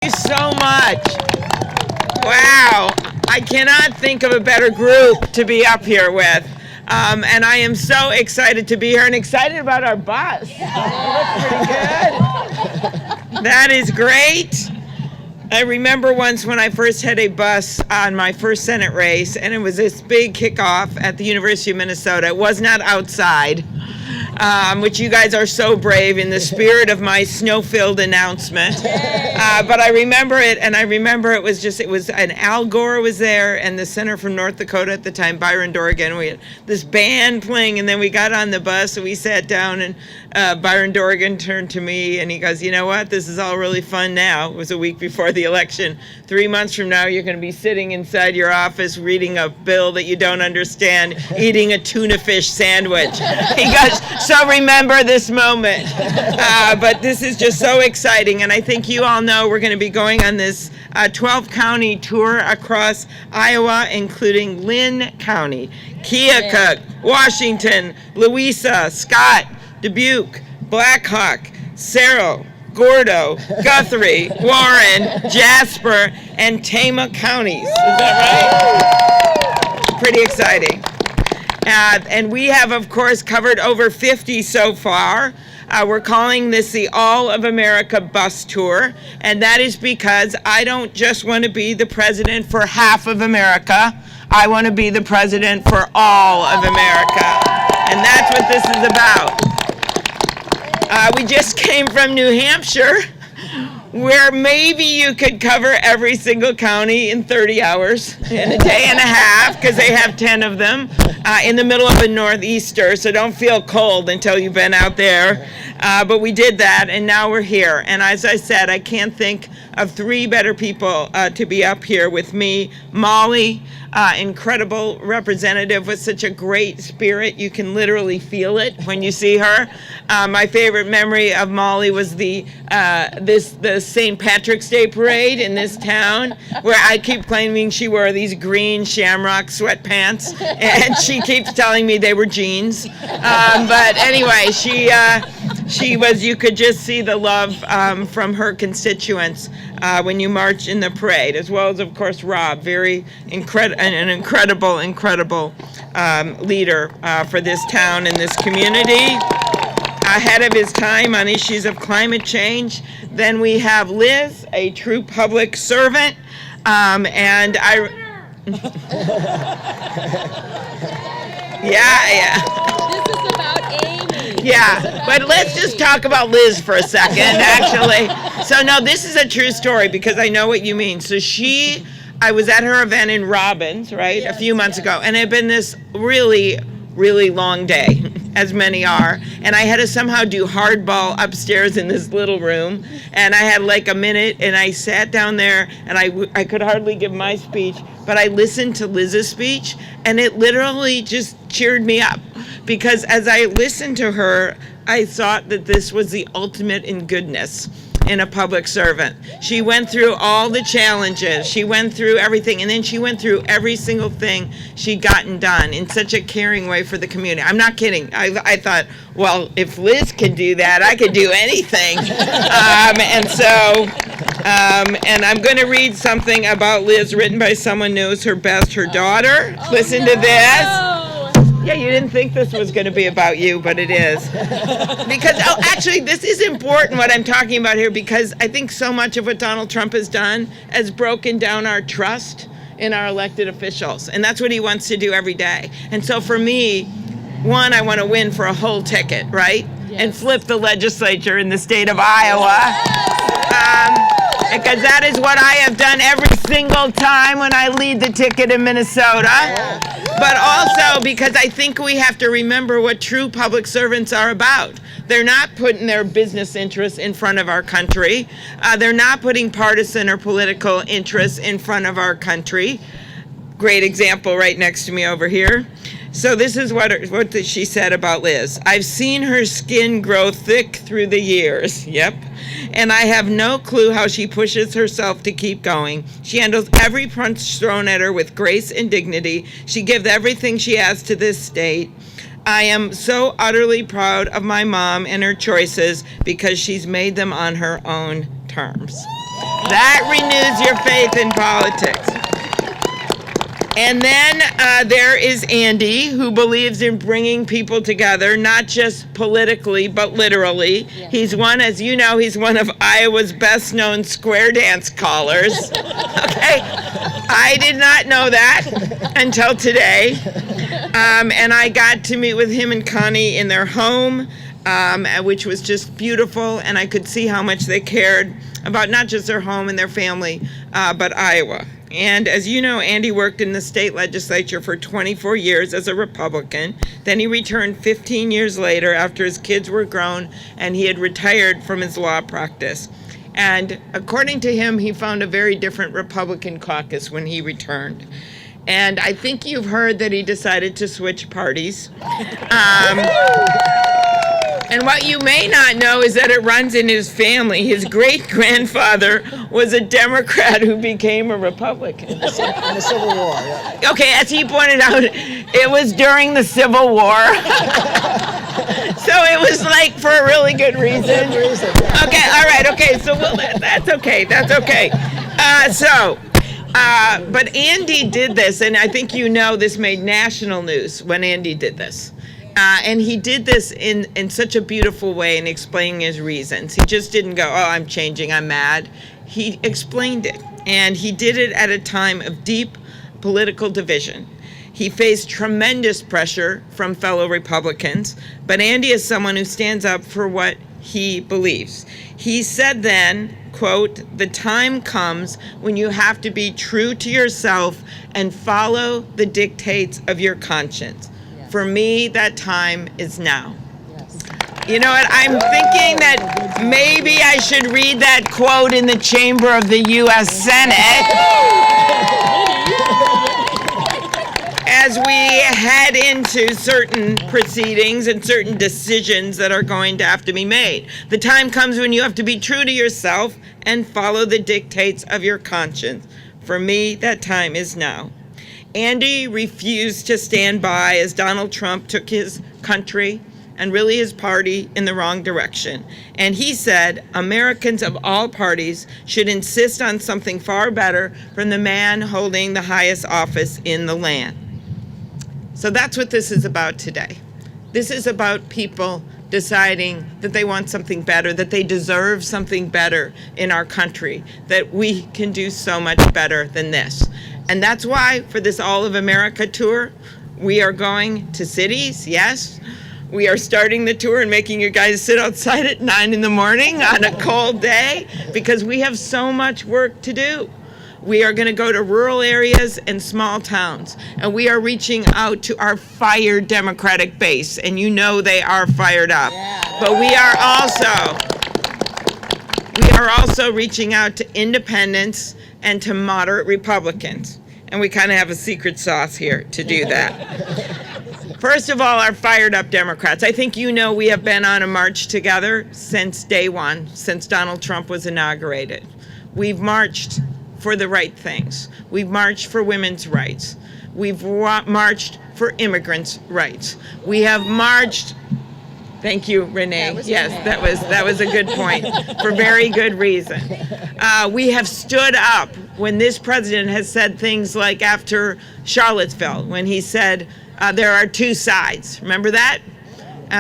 Thank you so much. Wow. I cannot think of a better group to be up here with. And I am so excited to be here and excited about our bus. It looks pretty good. That is great. I remember once when I first had a bus on my first Senate race, and it was this big kickoff at the University of Minnesota. It was not outside, which you guys are so brave in the spirit of my snow-filled announcement. But I remember it, and I remember it was an Al Gore was there, and the senator from North Dakota at the time, Byron Dorgan. We had this band playing, and then we got on the bus, and we sat down, and Byron Dorgan turned to me, and he goes, "You know what? This is all really fun now." It was a week before the election. 3 months from now, you're going to be sitting inside your office reading a bill that you don't understand, eating a tuna fish sandwich. He goes, "So remember this moment." But this is just so exciting, and I think you all know we're going to be going on this 12-county tour across Iowa, including Lynn County, Keokuk, Washington, Louisa, Scott, Dubuque, Blackhawk, Cerro, Gordo, Guthrie, Warren, Jasper, and Tama counties. Is that right? Pretty exciting. And we have, of course, covered over 50 so far. We're calling this the All of America Bus Tour, and that is because I don't just want to be the president for half of America. I want to be the president for all of America, and that's what this is about. We just came from New Hampshire, where maybe you could cover every single county in 30 hours, in a day and a half, because they have 10 of them, in the middle of a nor'easter, so don't feel cold until you've been out there. But we did that, and now we're here. And as I said, I can't think of three better people to be up here with me. Molly, incredible representative with such a great spirit. You can literally feel it when you see her. My favorite memory of Molly was the St. Patrick's Day parade in this town, where I keep claiming she wore these green shamrock sweatpants, and she keeps telling me they were jeans. But anyway, she was, you could just see the love from her constituents when you march in the parade, as well as, of course, Rob, an incredible leader for this town and this community, ahead of his time on issues of climate change. Then we have Liz, a true public servant, and I... Yeah. This is about Amy. Yeah, but let's just talk about Liz for a second, actually. So, no, this is a true story, because I know what you mean. So I was at her event in Robbins, right, a few months ago, and it had been this really, really long day, as many are, and I had to somehow do hardball upstairs in this little room, and I had like a minute, and I sat down there, and I could hardly give my speech, but I listened to Liz's speech, and it literally just cheered me up, because as I listened to her, I thought that this was the ultimate in goodness in a public servant. She went through all the challenges, she went through everything, and then she went through every single thing she'd gotten done in such a caring way for the community. I'm not kidding. I thought, well, if Liz can do that, I could do anything. And I'm going to read something about Liz written by someone who knows her best, her daughter. Listen to this. Yeah, you didn't think this was going to be about you, but it is. Because, actually, this is important what I'm talking about here, because I think so much of what Donald Trump has done has broken down our trust in our elected officials. And that's what he wants to do every day. And so for me, one, I want to win for a whole ticket, right? Yes. And flip the legislature in the state of Iowa. Because that is what I have done every single time when I lead the ticket in Minnesota. But also because I think we have to remember what true public servants are about. They're not putting their business interests in front of our country. They're not putting partisan or political interests in front of our country. Great example right next to me over here. So this is what she said about Liz. "I've seen her skin grow thick through the years." Yep. "And I have no clue how she pushes herself to keep going. She handles every punch thrown at her with grace and dignity. She gives everything she has to this state. I am so utterly proud of my mom and her choices because she's made them on her own terms." That renews your faith in politics. And then there is Andy, who believes in bringing people together, not just politically, but literally. Yeah. He's one, as you know, he's one of Iowa's best-known square dance callers. Okay? I did not know that until today. And I got to meet with him and Connie in their home, which was just beautiful, and I could see how much they cared about not just their home and their family, but Iowa. And as you know, Andy worked in the state legislature for 24 years as a Republican. Then he returned 15 years later after his kids were grown and he had retired from his law practice. And according to him, he found a very different Republican caucus when he returned. And I think you've heard that he decided to switch parties. And what you may not know is that it runs in his family. His great-grandfather was a Democrat who became a Republican. In the Civil War, yeah. Okay, as he pointed out, it was during the Civil War. So it was like for a really good reason. Okay, all right, okay, so that's okay. But Andy did this, and I think you know this made national news when Andy did this. And he did this in such a beautiful way in explaining his reasons. He just didn't go, oh, I'm changing, I'm mad. He explained it. And he did it at a time of deep political division. He faced tremendous pressure from fellow Republicans, but Andy is someone who stands up for what he believes. He said then, quote, "The time comes when you have to be true to yourself and follow the dictates of your conscience. For me, that time is now." Yes. You know what? I'm thinking that maybe I should read that quote in the chamber of the U.S. Senate as we head into certain proceedings and certain decisions that are going to have to be made. The time comes when you have to be true to yourself and follow the dictates of your conscience. For me, that time is now. Andy refused to stand by as Donald Trump took his country and really his party in the wrong direction. And he said Americans of all parties should insist on something far better from the man holding the highest office in the land. So that's what this is about today. This is about people deciding that they want something better, that they deserve something better in our country, that we can do so much better than this. And that's why for this All of America tour, we are going to cities, yes. We are starting the tour and making you guys sit outside at 9 in the morning on a cold day because we have so much work to do. We are going to go to rural areas and small towns, and we are reaching out to our fired Democratic base, and you know they are fired up. Yeah. But we are also reaching out to independents and to moderate Republicans. And we kind of have a secret sauce here to do that. First of all, our fired up Democrats. I think you know we have been on a march together since day one, since Donald Trump was inaugurated. We've marched for the right things. We've marched for women's rights. We've marched for immigrants' rights. We have marched. Thank you, Renee. Yes, that was a good point, for very good reason. We have stood up when this president has said things like after Charlottesville, when he said there are two sides. Remember that?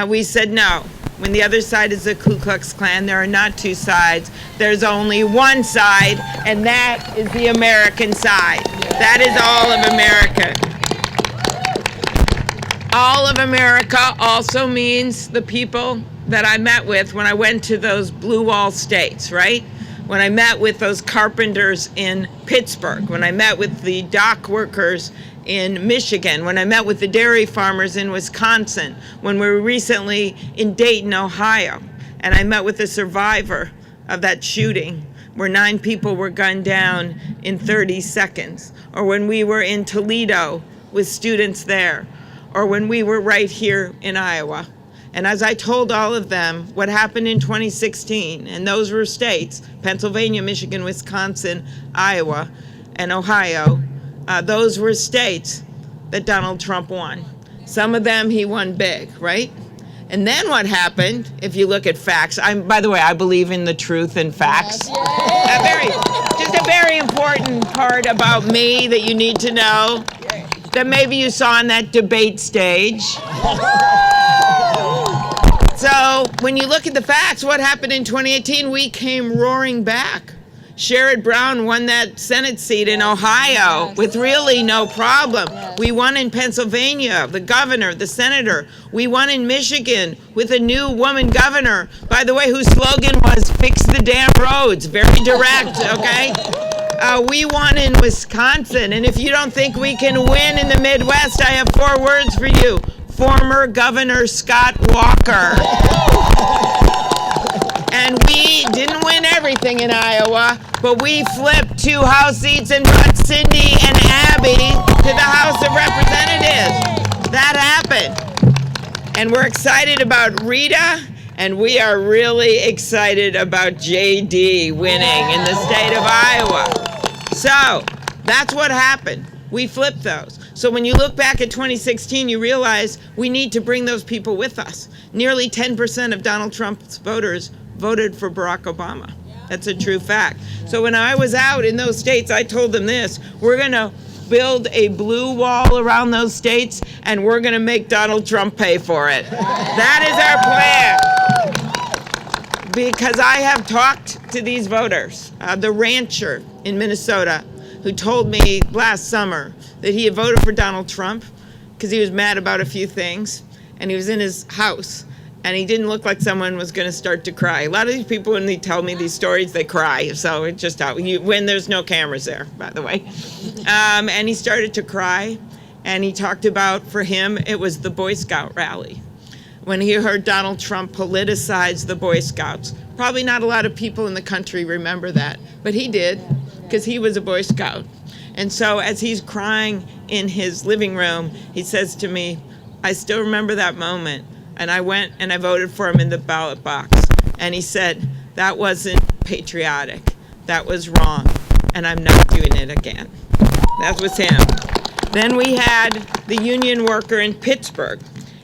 We said no. When the other side is the Ku Klux Klan, there are not two sides. There's only one side, and that is the American side. That is all of America. All of America also means the people that I met with when I went to those blue wall states, right? When I met with those carpenters in Pittsburgh, when I met with the dock workers in Michigan, when I met with the dairy farmers in Wisconsin, when we were recently in Dayton, Ohio, and I met with the survivor of that shooting where 9 people were gunned down in 30 seconds, or when we were in Toledo with students there, or when we were right here in Iowa. And as I told all of them what happened in 2016, and those were states, Pennsylvania, Michigan, Wisconsin, Iowa, and Ohio, those were states that Donald Trump won. Some of them he won big, right? And then what happened, if you look at facts, by the way, I believe in the truth and facts. Yes. part about me that you need to know that maybe you saw on that debate stage. So when you look at the facts, what happened in 2018? We came roaring back. Sherrod Brown won that Senate seat in Ohio with really no problem. We won in Pennsylvania, the governor, the senator. We won in Michigan with a new woman governor, by the way, whose slogan was "Fix the damn roads." Very direct, okay? We won in Wisconsin, and if you don't think we can win in the Midwest, I have 4 words for you. Former Governor Scott Walker. And we didn't win everything in Iowa, but we flipped 2 House seats and brought Cindy and Abby to the House of Representatives. That happened. And we're excited about Rita, and we are really excited about JD winning in the state of Iowa. So that's what happened. We flipped those. So when you look back at 2016, you realize we need to bring those people with us. Nearly 10% of Donald Trump's voters voted for Barack Obama. That's a true fact. So when I was out in those states, I told them this: we're going to build a blue wall around those states, and we're going to make Donald Trump pay for it. That is our plan. Because I have talked to these voters. The rancher in Minnesota who told me last summer that he had voted for Donald Trump because he was mad about a few things, and he was in his house, and he didn't look like someone was going to start to cry. A lot of these people, when they tell me these stories, they cry. So it's just how when there's no cameras there, by the way. And he started to cry, and he talked about, for him, it was the Boy Scout rally. When he heard Donald Trump politicize the Boy Scouts. Probably not a lot of people in the country remember that, but he did, because he was a Boy Scout. And so as he's crying in his living room, he says to me, I still remember that moment. And I went and I voted for him in the ballot box. And he said, that wasn't patriotic. That was wrong. And I'm not doing it again. That was him. Then we had the union worker in Pittsburgh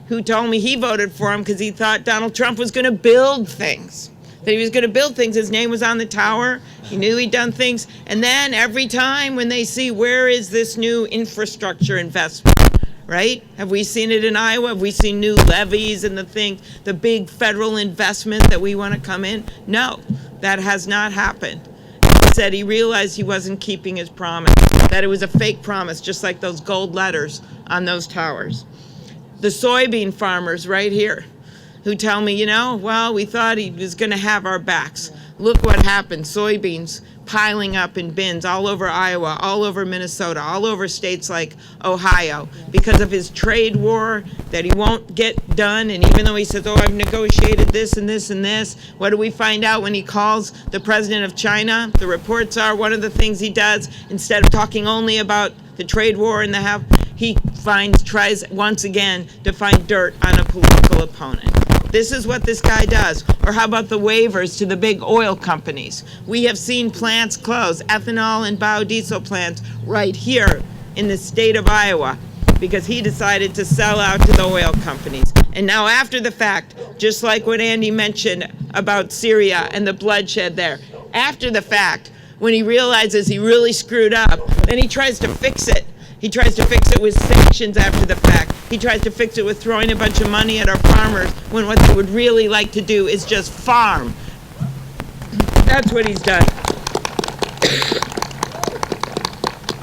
who told me he voted for him because he thought Donald Trump was going to build things. That he was going to build things. His name was on the tower. He knew he'd done things. And then every time when they see, where is this new infrastructure investment, right? Have we seen it in Iowa? Have we seen new levies and the big federal investment that we want to come in? No, that has not happened. He said he realized he wasn't keeping his promise, that it was a fake promise, just like those gold letters on those towers. The soybean farmers right here, who tell me, we thought he was going to have our backs. Look what happened. Soybeans piling up in bins all over Iowa, all over Minnesota, all over states like Ohio, because of his trade war that he won't get done. And even though he says, I've negotiated this and this and this, what do we find out when he calls the president of China? The reports are one of the things he does, instead of talking only about the trade war and he tries once again to find dirt on a political opponent. This is what this guy does. Or how about the waivers to the big oil companies? We have seen plants close, ethanol and biodiesel plants right here in the state of Iowa, because he decided to sell out to the oil companies. And now after the fact, just like what Andy mentioned about Syria and the bloodshed there, after the fact, when he realizes he really screwed up, then he tries to fix it. He tries to fix it with sanctions after the fact. He tries to fix it with throwing a bunch of money at our farmers, when what they would really like to do is just farm. That's what he's done.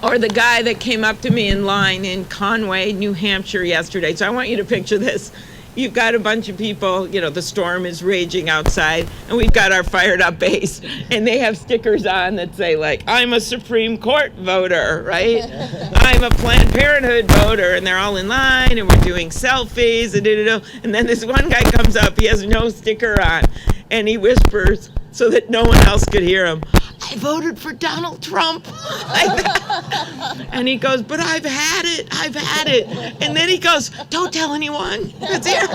Or the guy that came up to me in line in Conway, New Hampshire yesterday. So I want you to picture this. You've got a bunch of people, the storm is raging outside, and we've got our fired up base, and they have stickers on that say, I'm a Supreme Court voter, right? I'm a Planned Parenthood voter, and they're all in line, and we're doing selfies, and then this one guy comes up, he has no sticker on, and he whispers so that no one else could hear him, I voted for Donald Trump. And he goes, but I've had it. And then he goes, don't tell anyone. It's here.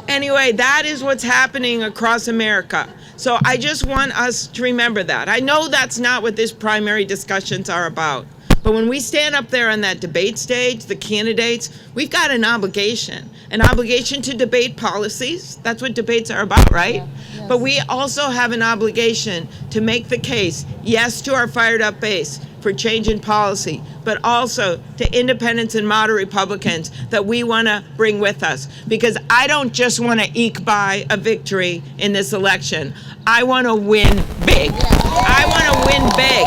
Anyway, that is what's happening across America. So I just want us to remember that. I know that's not what this primary discussions are about. But But when we stand up there on that debate stage, the candidates, we've got an obligation to debate policies. That's what debates are about, right? Yeah. Yes. But we also have an obligation to make the case, yes, to our fired up base for change in policy, but also to independents and moderate Republicans that we want to bring with us. Because I don't just want to eke by a victory in this election. I want to win big. I want to win big.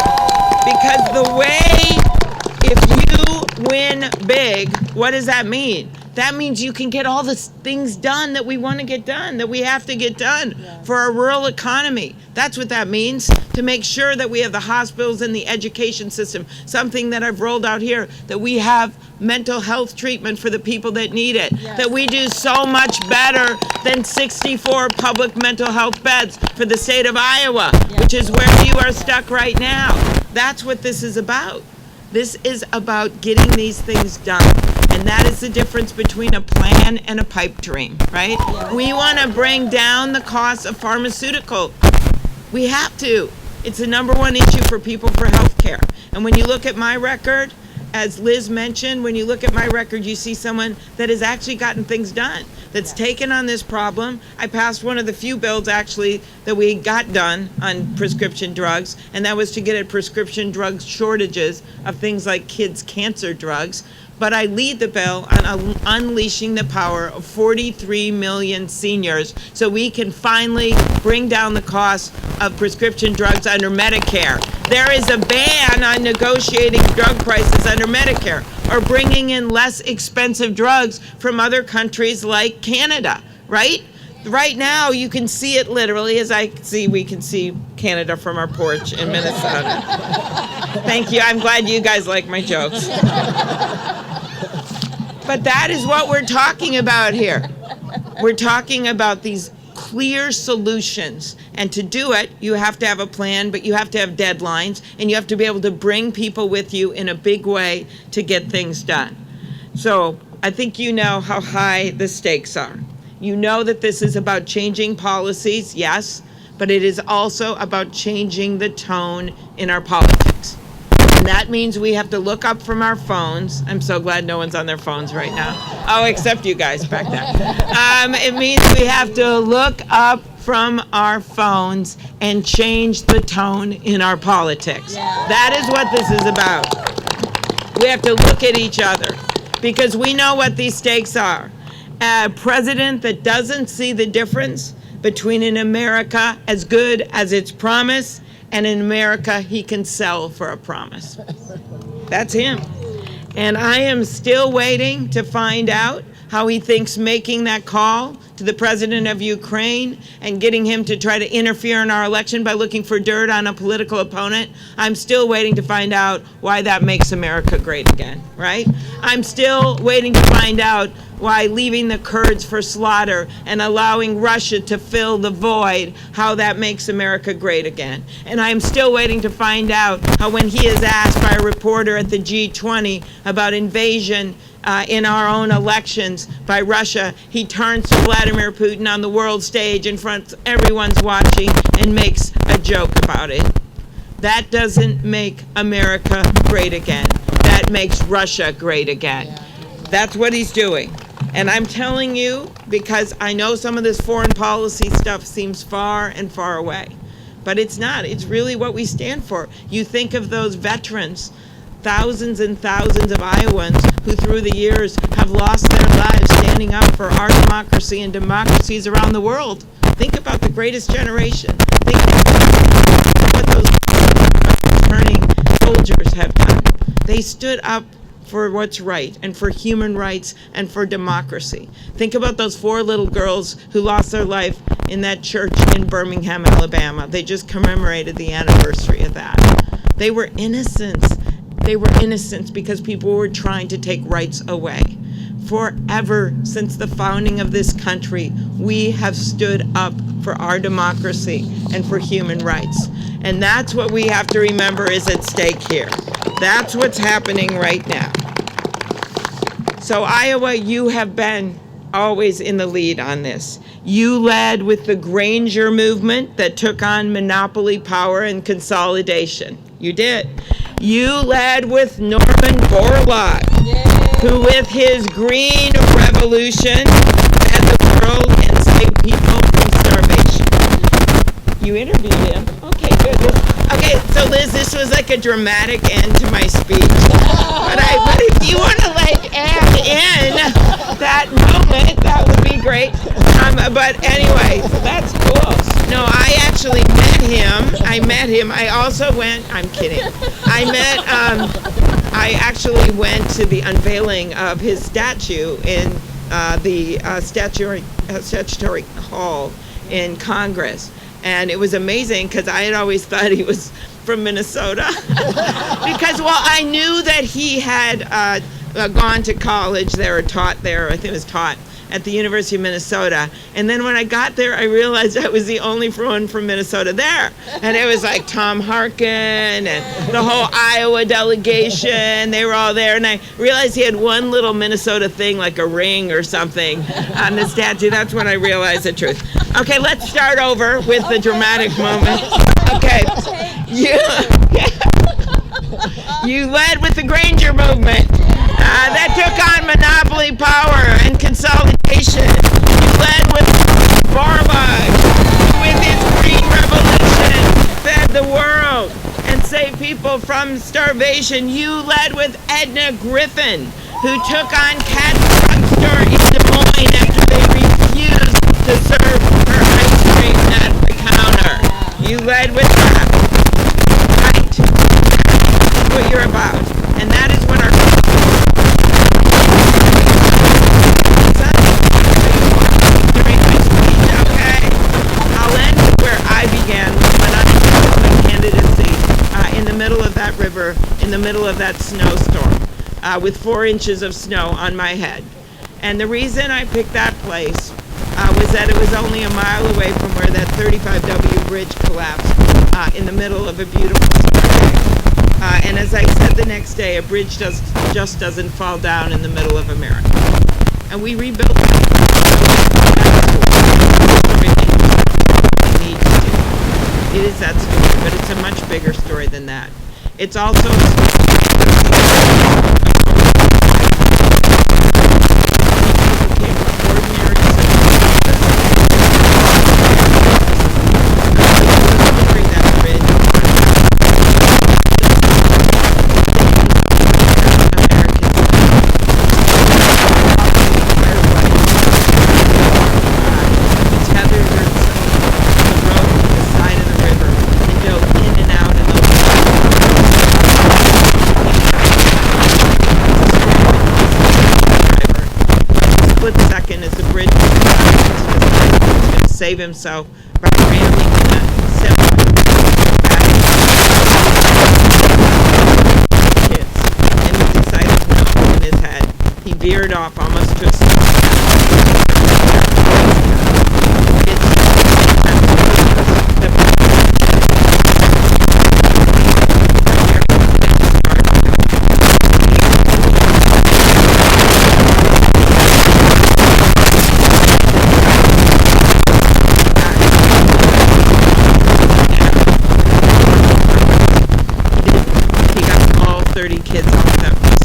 Because the way, if you win big, what does that mean? That means you can get all the things done that we want to get done, that we have to get done for our rural economy. That's what that means, to make sure that we have the hospitals and the education system, something that I've rolled out here, that we have mental health treatment for the people that need it, that we do so much better than 64 public mental health beds for the state of Iowa, which is where you are stuck right now. That's what this is about. This is about getting these things done. And that is the difference between a plan and a pipe dream, right? We want to bring down the cost of pharmaceutical. We have to. It's the number one issue for people for health care. And when you look at my record, as Liz mentioned, when you look at my record, you see someone that has actually gotten things done, that's taken on this problem. I passed one of the few bills, actually, that we got done on prescription drugs, and that was to get at prescription drug shortages of things like kids' cancer drugs. But I lead the bill on unleashing the power of 43 million seniors so we can finally bring down the cost of prescription drugs under Medicare. There is a ban on negotiating drug prices under Medicare or bringing in less expensive drugs from other countries like Canada, right? Right now, you can see it literally, as we can see Canada from our porch in Minnesota. Thank you. I'm glad you guys like my jokes. But that is what we're talking about here. We're talking about these clear solutions. And to do it, you have to have a plan, but you have to have deadlines, and you have to be able to bring people with you in a big way to get things done. So I think you know how high the stakes are. You know that this is about changing policies, yes, but it is also about changing the tone in our politics. And that means we have to look up from our phones. I'm so glad no one's on their phones right now. Oh, except you guys back there. It means we have to look up from our phones and change the tone in our politics. That is what this is about. We have to look at each other because we know what these stakes are. A president that doesn't see the difference between an America as good as its promise and an America he can sell for a promise. That's him. And I am still waiting to find out how he thinks making that call to the president of Ukraine and getting him to try to interfere in our election by looking for dirt on a political opponent. I'm still waiting to find out why that makes America great again, right? I'm still waiting to find out why leaving the Kurds for slaughter and allowing Russia to fill the void, how that makes America great again. And I'm still waiting to find out how when he is asked by a reporter at the G20 about invasion in our own elections by Russia, he turns to Vladimir Putin on the world stage in front of everyone's watching and makes a joke about it. That doesn't make America great again. That makes Russia great again. That's what he's doing. And I'm telling you, because I know some of this foreign policy stuff seems far and far away, but it's not. It's really what we stand for. You think of those veterans, thousands and thousands of Iowans who through the years have lost their lives standing up for our democracy and democracies around the world. Think about the greatest generation. Think about what those returning soldiers have done. They stood up for what's right and for human rights and for democracy. Think about those 4 little girls who lost their life in that church in Birmingham, Alabama. They just commemorated the anniversary of that. They were innocents. They were innocents because people were trying to take rights away. Forever since the founding of this country, we have stood up for our democracy and for human rights. And that's what we have to remember is at stake here. That's what's happening right now. So Iowa, you have been always in the lead on this. You led with the Granger movement that took on monopoly power and consolidation. You did. You led with Norman Borlaug, who with his green revolution fed the world and saved people from starvation. You interviewed him. Okay, good. Okay, so Liz, this was like a dramatic end to my speech. But if you want to add in that moment, that would be great. But anyway, so that's cool. No, I actually met him. I also went. I'm kidding. I actually went to the unveiling of his statue in the statutory hall in Congress. And it was amazing because I had always thought he was from Minnesota. Because, I knew that he had gone to college there or taught there. I think it was taught at the University of Minnesota. And then when I got there, I realized I was the only one from Minnesota there. And it was like Tom Harkin and the whole Iowa delegation. They were all there. And I realized he had one little Minnesota thing, like a ring or something on the statue. That's when I realized the truth. Okay, let's start over with the dramatic moment. Okay. You led with the Granger movement. That took on monopoly power and consolidation. You led with Borlaug, with his green revolution, fed the world and saved people from starvation. You led with Edna Griffin, who took on Cat's Drugstore in Des Moines after they refused to serve her ice cream at the counter. You led with that. Right. That's what you're about. And that is what our during my speech, okay? I'll end where I began when I announced my candidacy in the middle of that river, in the middle of that snowstorm, with 4 inches of snow on my head. And the reason I picked that place was that it was only a mile away from where that 35W bridge collapsed in the middle of a beautiful summer day. And as I said the next day, a bridge just doesn't fall down in the middle of America. And we rebuilt it. It is that story, but it's a much bigger story than that. It's also a story save himself by ramming the semi back kids, and with the sight of no in his head, he veered off almost to a stop.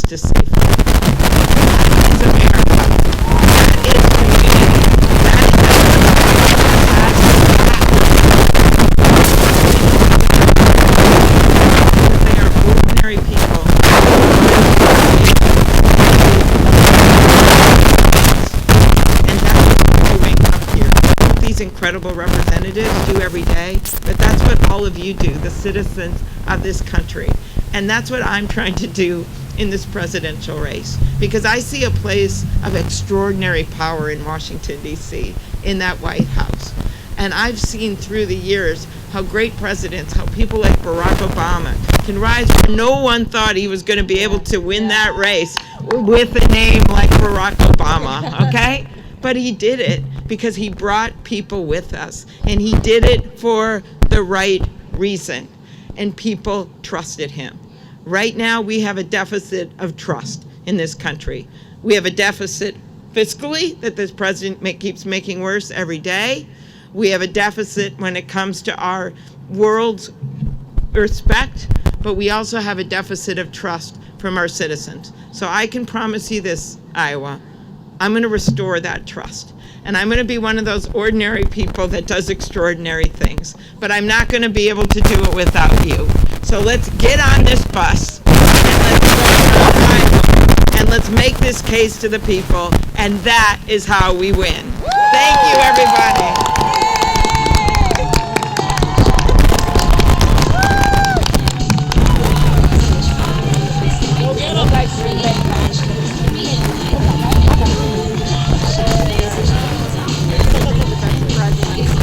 To safety. That is America. That is community. That is they are ordinary people. And that's what we're doing up here. What these incredible representatives do every day, but that's what all of you do, the citizens of this country. And that's what I'm trying to do in this presidential race, because I see a place of extraordinary power in Washington, D.C., in that White House. And I've seen through the years how great presidents, how people like Barack Obama can rise where no one thought he was going to be able to win that race with a name like Barack Obama, okay? But he did it because he brought people with us, and he did it for the right reason, and people trusted him. Right now, we have a deficit of trust in this country. We have a deficit fiscally that this president keeps making worse every day. We have a deficit when it comes to our world's respect, but we also have a deficit of trust from our citizens. So I can promise you this, Iowa, I'm going to restore that trust. And I'm going to be one of those ordinary people that does extraordinary things. But I'm not going to be able to do it without you. So let's get on this bus and let's go around Iowa and let's make this case to the people. And that is how we win. Thank you, everybody.